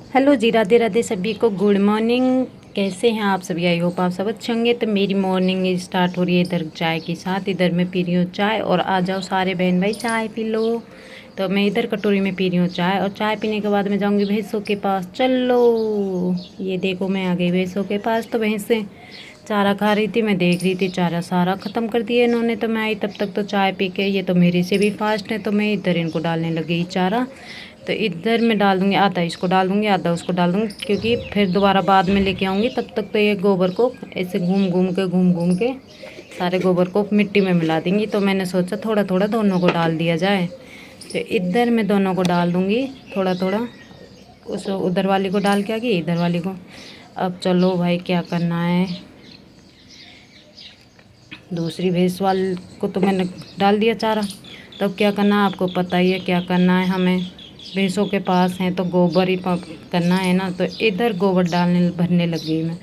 Hello जी, राधे राधे सभी को। Good morning. कैसे हैं आप सभी? आई होप आप सब अच्छे होंगे। तो मेरी मॉर्निंग स्टार्ट हो रही है इधर चाय के साथ। इधर मैं पी रही हूँ चाय, और आ जाओ सारे बहन भाई चाय पी लो। तो मैं इधर कटोरी में पी रही हूँ चाय, और चाय पीने के बाद मैं जाऊँगी भैंसों के पास। चलो, ये देखो मैं आ गई भैंसों के पास। तो भैंसें चारा खा रही थी, मैं देख रही थी। चारा सारा ख़त्म कर दिया इन्होंने। तो मैं आई तब तक तो चाय पी के, ये तो मेरे से भी फास्ट है। तो मैं इधर इनको डालने लगी चारा। तो इधर मैं डाल दूँगी, आधा इसको डाल दूँगी, आधा उसको डाल दूँगी, क्योंकि फिर दोबारा बाद में लेके आऊँगी। तब तक तो ये गोबर को ऐसे घूम घूम के सारे गोबर को मिट्टी में मिला देंगी। तो मैंने सोचा थोड़ा थोड़ा दोनों को डाल दिया जाए। तो इधर मैं दोनों को डाल दूँगी थोड़ा थोड़ा। उस उधर वाली को डाल के आ गई, इधर वाली को। अब चलो भाई, क्या करना है। दूसरी भैंस वाल को तो मैंने डाल दिया चारा। तब क्या करना है, आपको पता ही है क्या करना है। हमें भैंसों के पास हैं तो गोबर ही करना है ना। तो इधर गोबर डालने भरने लगी मैं।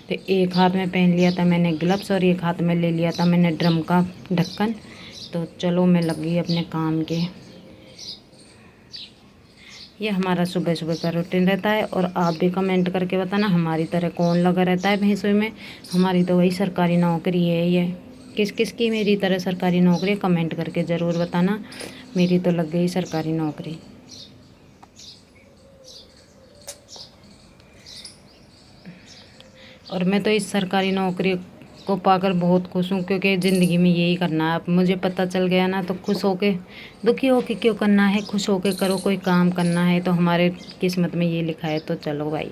तो एक हाथ में पहन लिया था मैंने ग्लव्स, और एक हाथ में ले लिया था मैंने ड्रम का ढक्कन। तो चलो मैं लगी अपने काम के। ये हमारा सुबह सुबह का रूटीन रहता है। और आप भी कमेंट करके बताना, हमारी तरह कौन लगा रहता है भैंसों में। हमारी तो वही सरकारी नौकरी है। ये किस किस की मेरी तरह सरकारी नौकरी, कमेंट करके ज़रूर बताना। मेरी तो लग गई सरकारी नौकरी। और मैं तो इस सरकारी नौकरी को पाकर बहुत खुश हूँ, क्योंकि ज़िंदगी में यही करना है। अब मुझे पता चल गया ना, तो खुश होके, दुखी होके क्यों करना है, खुश होके करो। कोई काम करना है तो हमारे किस्मत में ये लिखा है। तो चलो भाई,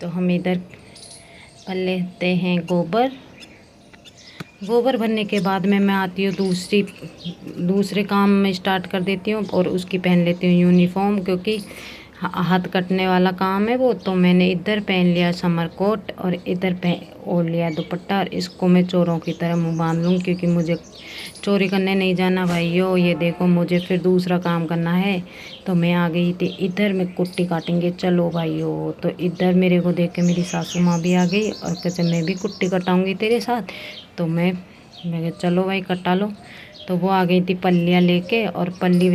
तो हम इधर भर लेते हैं गोबर। गोबर भरने के बाद में मैं आती हूँ दूसरे काम में स्टार्ट कर देती हूँ, और उसकी पहन लेती हूँ यूनिफॉर्म, क्योंकि हाथ कटने वाला काम है वो। तो मैंने इधर पहन लिया समर कोट, और इधर ओढ़ लिया दुपट्टा। और इसको मैं चोरों की तरह मुँह बांध लूँ, क्योंकि मुझे चोरी करने नहीं जाना भाइयों। ये देखो, मुझे फिर दूसरा काम करना है। तो मैं आ गई थी इधर, मैं कुट्टी काटेंगे चलो भाइयों। तो इधर मेरे को देख के मेरी सासू माँ भी आ गई, और कहते मैं भी कुट्टी कटाऊँगी तेरे साथ। तो मैं कहा चलो भाई कटा लो। तो वो आ गई थी पल्लियाँ लेके, और पल्लियाँ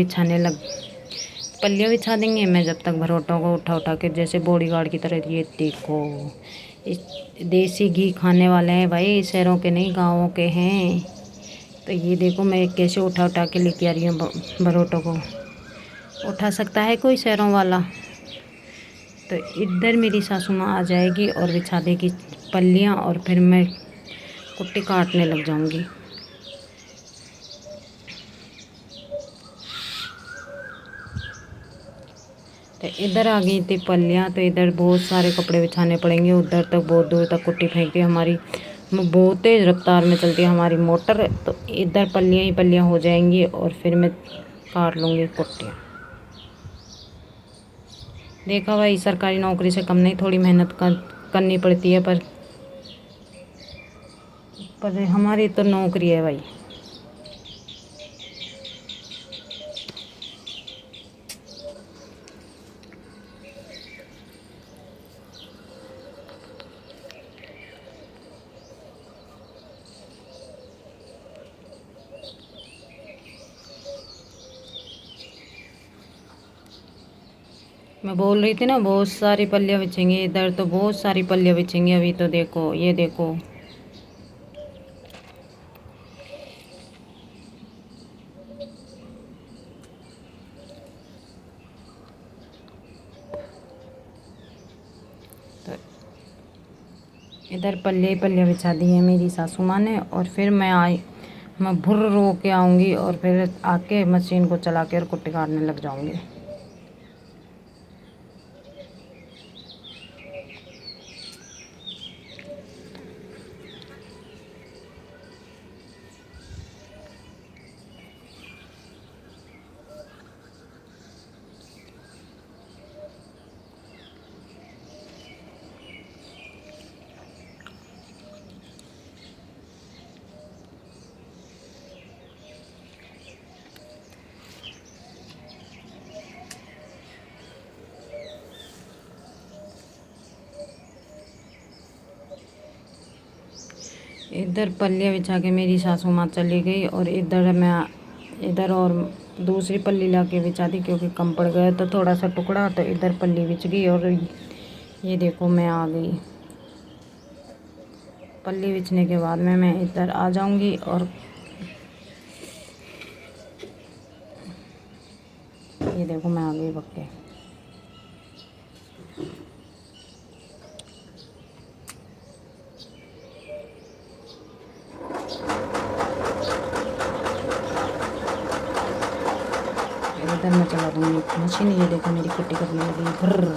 बिछा देंगे। मैं जब तक भरोटों को उठा उठा के, जैसे बॉडीगार्ड की तरह। ये देखो, इस देसी घी खाने वाले हैं भाई, शहरों के नहीं गाँवों के हैं। तो ये देखो मैं कैसे उठा उठा के लेके आ रही हूँ भरोटों को। उठा सकता है कोई शहरों वाला? तो इधर मेरी सासू माँ आ जाएगी और बिछा देगी पल्लियाँ, और फिर मैं कुट्टी काटने लग जाऊँगी। तो इधर आ गई थी पल्लियाँ। तो इधर बहुत सारे कपड़े बिछाने पड़ेंगे। उधर तक बहुत दूर तक कुट्टी फेंकती है हमारी, बहुत तेज़ रफ्तार में चलती है हमारी मोटर। तो इधर पल्लियाँ ही पल्लियाँ हो जाएंगी, और फिर मैं काट लूँगी कुट्टियाँ। देखा भाई, सरकारी नौकरी से कम नहीं, थोड़ी मेहनत करनी पड़ती है। पर हमारी तो नौकरी है भाई। मैं बोल रही थी ना, बहुत सारी पल्लियाँ बिछेंगी इधर। तो बहुत सारी पल्लियाँ बिछेंगी अभी। तो देखो, ये देखो। तो इधर पल्ले पल्ले बिछा दी है मेरी सासू माँ ने। और फिर मैं भुर्र रो के आऊँगी, और फिर आके मशीन को चला के और कुट्टी काटने लग जाऊँगी। इधर पल्ले बिछा के मेरी सासू माँ चली गई, और इधर और दूसरी पल्ली ला के बिछा दी क्योंकि कम पड़ गया तो थोड़ा सा टुकड़ा, तो इधर पल्ली बिछ गई। और ये देखो मैं आ गई। पल्ली बिछने के बाद में मैं इधर आ जाऊंगी और ये देखो मैं आ गई पक्के। इधर मैं चला दूँगी मशीन। ये देखो मेरी कुट्टी करने लगी भर्र।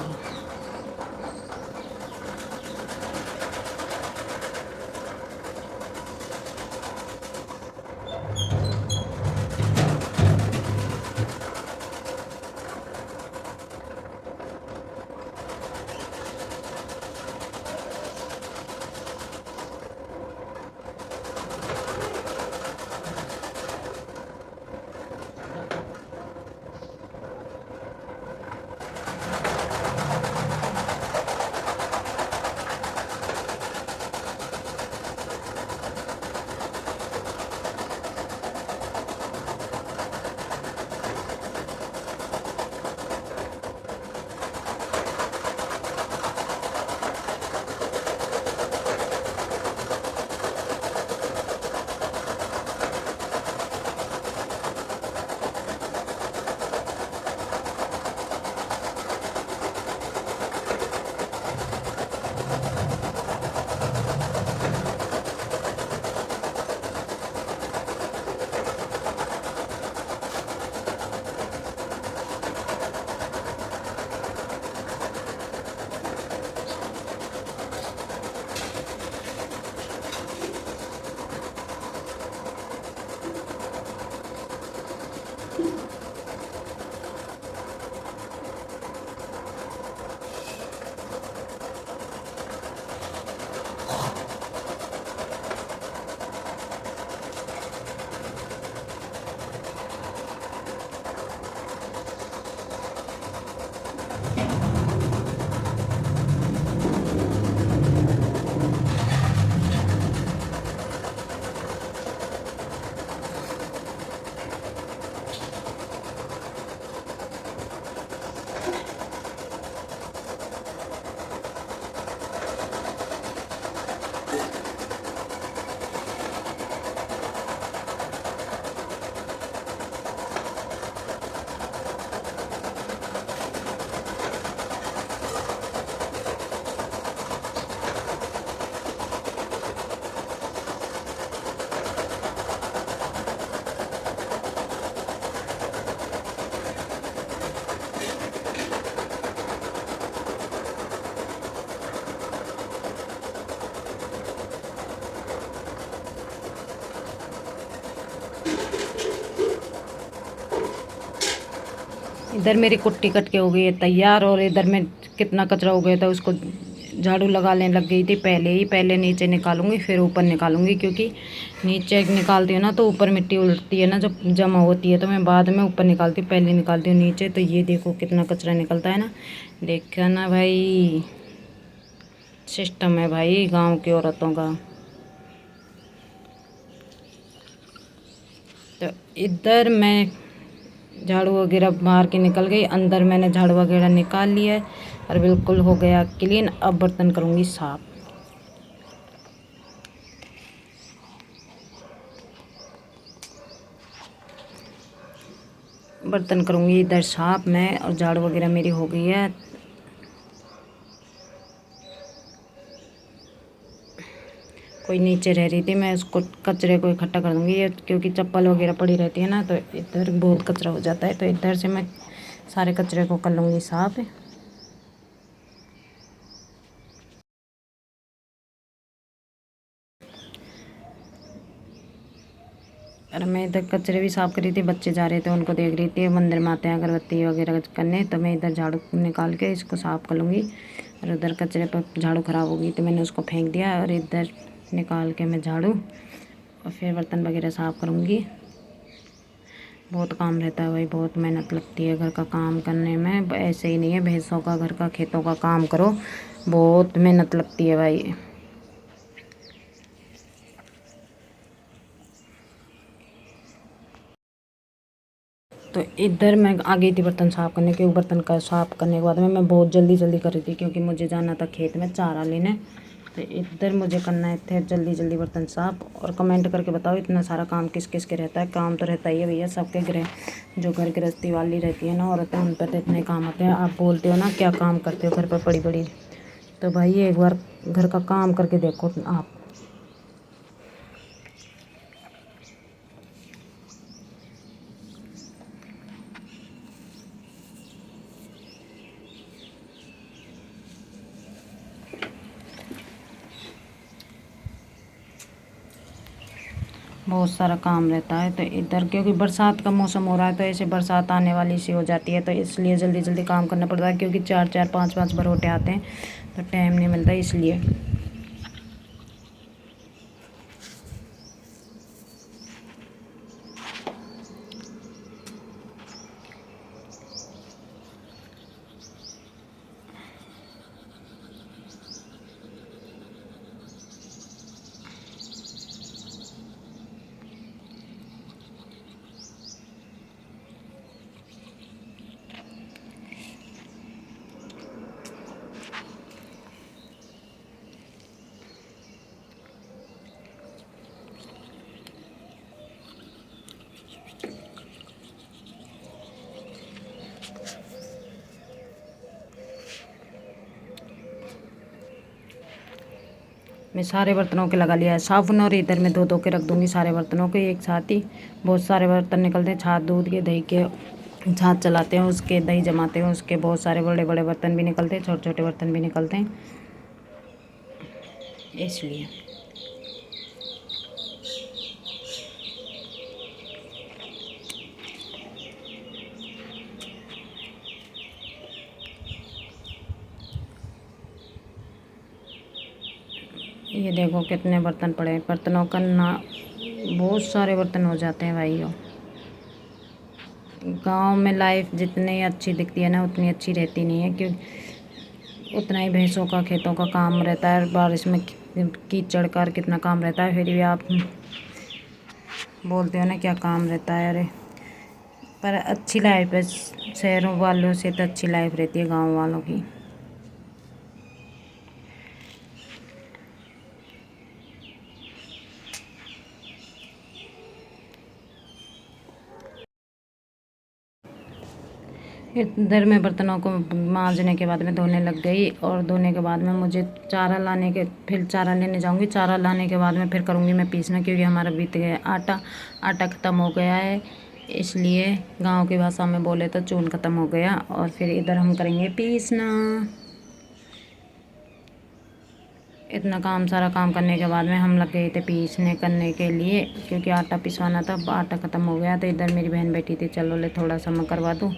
इधर मेरी कुट्टी कट के हो गई है तैयार। और इधर में कितना कचरा हो गया था उसको झाड़ू लगाने लग गई थी पहले ही। पहले नीचे निकालूंगी फिर ऊपर निकालूंगी, क्योंकि नीचे निकालती हूँ ना तो ऊपर मिट्टी उड़ती है ना, जब जमा होती है तो मैं बाद में ऊपर निकालती हूँ, पहले निकालती हूँ नीचे। तो ये देखो कितना कचरा निकलता है ना, देखा ना भाई। सिस्टम है भाई गाँव की औरतों का। तो इधर मैं झाड़ू वगैरह मार के निकल गई। अंदर मैंने झाड़ू वगैरह निकाल लिया है और बिल्कुल हो गया क्लीन। अब बर्तन करूँगी साफ। बर्तन करूँगी इधर साफ मैं, और झाड़ू वगैरह मेरी हो गई है। कोई नीचे रह रही थी, मैं उसको कचरे को इकट्ठा कर दूँगी, क्योंकि चप्पल वगैरह पड़ी रहती है ना, तो इधर बहुत कचरा हो जाता है। तो इधर से मैं सारे कचरे को कर लूँगी साफ। और मैं इधर कचरे भी साफ़ कर रही थी, बच्चे जा रहे थे उनको देख रही थी, मंदिर में आते हैं अगरबत्ती वगैरह करने। तो मैं इधर झाड़ू निकाल के इसको साफ़ कर लूँगी। और उधर कचरे पर झाड़ू ख़राब हो गई तो मैंने उसको फेंक दिया, और इधर निकाल के मैं झाड़ू और फिर बर्तन वगैरह साफ़ करूँगी। बहुत काम रहता है भाई, बहुत मेहनत लगती है घर का काम करने में। ऐसे ही नहीं है भैंसों का, घर का खेतों का काम करो, बहुत मेहनत लगती है भाई। तो इधर मैं आ गई थी बर्तन साफ़ करने, क्योंकि बर्तन का साफ़ करने के बाद में मैं बहुत जल्दी जल्दी कर रही थी, क्योंकि मुझे जाना था खेत में चारा लेने। तो इधर मुझे करना है थे जल्दी जल्दी बर्तन साफ़। और कमेंट करके बताओ इतना सारा काम किस किस के रहता है। काम तो रहता ही है भैया सबके, जो घर गृहस्थी वाली रहती है ना औरतें, उन पर तो इतने काम होते हैं। आप बोलते हो ना क्या काम करते हो घर पर बड़ी बड़ी, तो भाई एक बार घर का काम करके देखो आप। बहुत सारा काम रहता है। तो इधर क्योंकि बरसात का मौसम हो रहा है, तो ऐसे बरसात आने वाली सी हो जाती है, तो इसलिए जल्दी जल्दी काम करना पड़ता है, क्योंकि 4 4 5 5 भरोटे आते हैं, तो टाइम नहीं मिलता इसलिए। मैं सारे बर्तनों के लगा लिया है साबुन, और इधर मैं धो धो के रख दूँगी सारे बर्तनों के एक साथ ही। बहुत सारे बर्तन निकलते हैं, छाछ दूध के, दही के, छाछ चलाते हैं उसके, दही जमाते हैं उसके, बहुत सारे बड़े बड़े बर्तन भी निकलते हैं, छोटे छोटे बर्तन भी निकलते हैं, इसलिए। ये देखो कितने बर्तन पड़े हैं, बर्तनों का ना बहुत सारे बर्तन हो जाते हैं भाइयों। गांव में लाइफ जितनी अच्छी दिखती है ना उतनी अच्छी रहती नहीं है, क्योंकि उतना ही भैंसों का खेतों का काम रहता है, बारिश में कीचड़ का कितना काम रहता है, फिर भी आप बोलते हो ना क्या काम रहता है। अरे पर अच्छी लाइफ है, शहरों वालों से तो अच्छी लाइफ रहती है गाँव वालों की। इधर मैं बर्तनों को मांजने के बाद में धोने लग गई, और धोने के बाद में मुझे चारा लाने के, फिर चारा लेने जाऊंगी। चारा लाने के बाद में फिर करूंगी मैं पीसना, क्योंकि हमारा बीत गया आटा ख़त्म हो गया है, इसलिए गांव की भाषा में बोले तो चून ख़त्म हो गया। और फिर इधर हम करेंगे पीसना। इतना काम सारा काम करने के बाद में हम लग गए थे पीसने करने के लिए, क्योंकि आटा पिसवाना था, आटा ख़त्म हो गया। तो इधर मेरी बहन बैठी थी, चलो ले थोड़ा सा मैं करवा दूँ,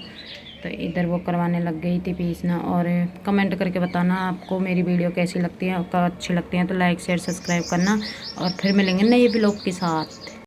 तो इधर वो करवाने लग गई थी पीसना। और कमेंट करके बताना आपको मेरी वीडियो कैसी लगती है, आपको अच्छी लगती है तो लाइक शेयर सब्सक्राइब करना, और फिर मिलेंगे नए ब्लॉग के साथ।